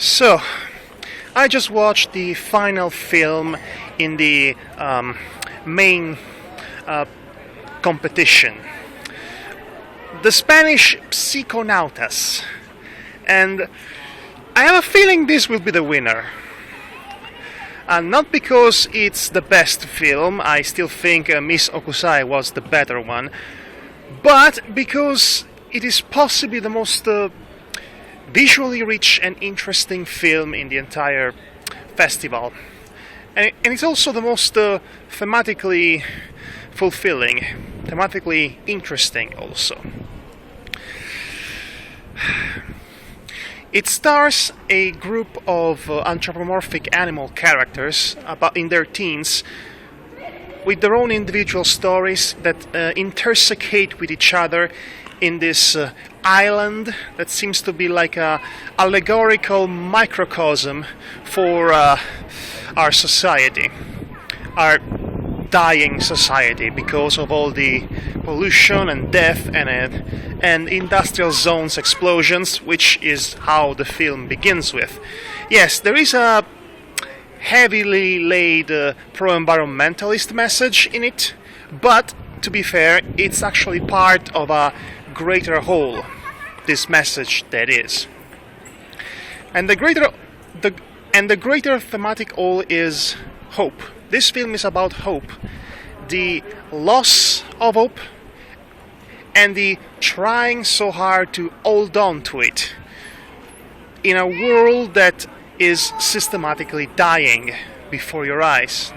So, I just watched the final film in the main competition, the Spanish Psiconautas, and I have a feeling this will be the winner. Not because it's the best film, I still think Miss Okusai was the better one, but because it is possibly the most visually rich and interesting film in the entire festival. And it's also the most thematically fulfilling, thematically interesting also. It stars a group of anthropomorphic animal characters about in their teens with their own individual stories that intersecate with each other in this island that seems to be like a allegorical microcosm for our society, our dying society, because of all the pollution and death and industrial zones explosions, which is how the film begins with. Yes, there is a heavily laid pro-environmentalist message in it, but to be fair, it's actually part of a greater whole, this message that is. And the greater thematic whole is hope. This film is about hope, the loss of hope, and the trying so hard to hold on to it in a world that is systematically dying before your eyes.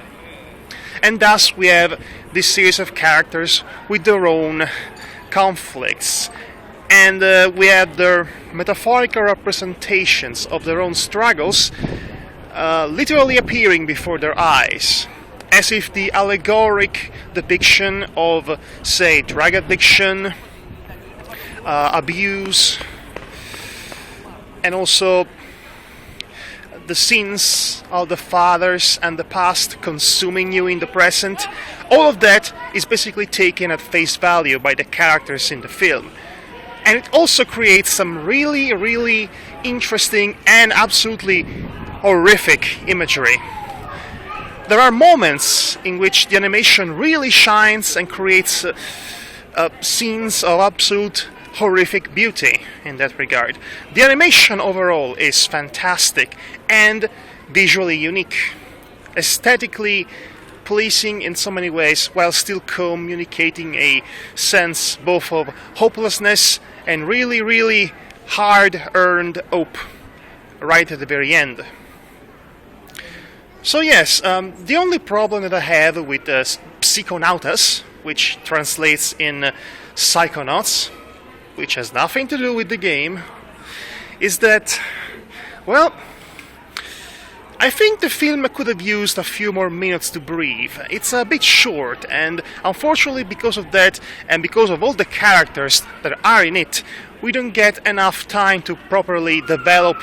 And thus we have this series of characters with their own conflicts, and we have their metaphorical representations of their own struggles literally appearing before their eyes, as if the allegoric depiction of, say, drug addiction, abuse, and also the sins of the fathers and the past consuming you in the present, all of that is basically taken at face value by the characters in the film. And it also creates some really, really interesting and absolutely horrific imagery. There are moments in which the animation really shines and creates scenes of absolute horrific beauty in that regard. The animation overall is fantastic and visually unique, aesthetically pleasing in so many ways, while still communicating a sense both of hopelessness and really, really hard-earned hope right at the very end. So yes, the only problem that I have with Psiconautas, which translates in Psiconauts, which has nothing to do with the game, is that, well, I think the film could have used a few more minutes to breathe. It's a bit short, and unfortunately because of that, and because of all the characters that are in it, we don't get enough time to properly develop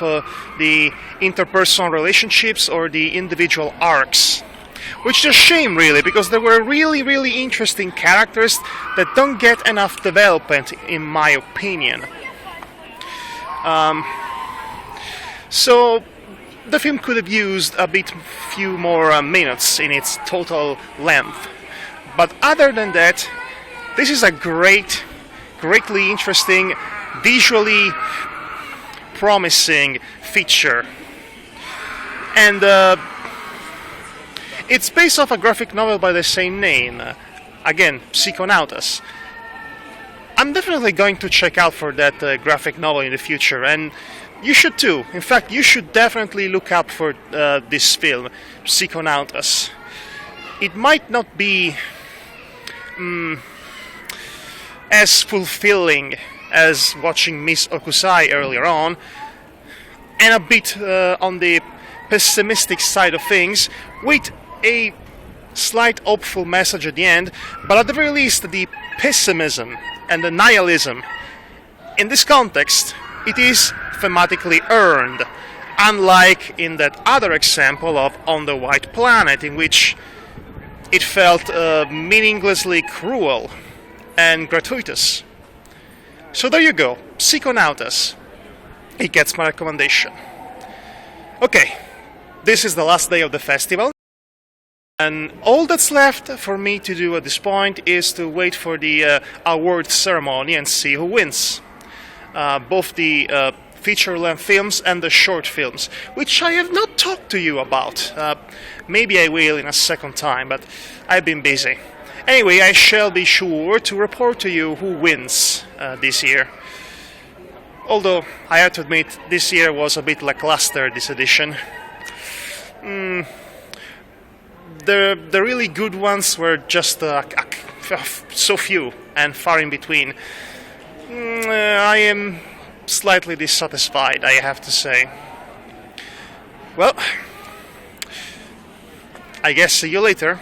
the interpersonal relationships or the individual arcs. Which is a shame, really, because there were really, really interesting characters that don't get enough development, in my opinion. So the film could have used a few more minutes in its total length. But other than that, this is a greatly interesting, visually promising feature. And it's based off a graphic novel by the same name, again, Psiconautas. I'm definitely going to check out for that graphic novel in the future, and you should too. In fact, you should definitely look up for this film, Psiconautas. It might not be as fulfilling as watching Miss Okusai earlier on, and a bit on the pessimistic side of things, with a slight hopeful message at the end, but at the very least the pessimism and the nihilism, in this context, it is thematically earned, unlike in that other example of On the White Planet, in which it felt meaninglessly cruel and gratuitous. So there you go, Psiconautas. It gets my recommendation. Okay, this is the last day of the festival. And all that's left for me to do at this point is to wait for the award ceremony and see who wins. Both the feature-length films and the short films, which I have not talked to you about. Maybe I will in a second time, but I've been busy. Anyway, I shall be sure to report to you who wins this year. Although, I have to admit, this year was a bit lackluster, this edition. The really good ones were just so few and far in between. I am slightly dissatisfied, I have to say. Well, I guess see you later.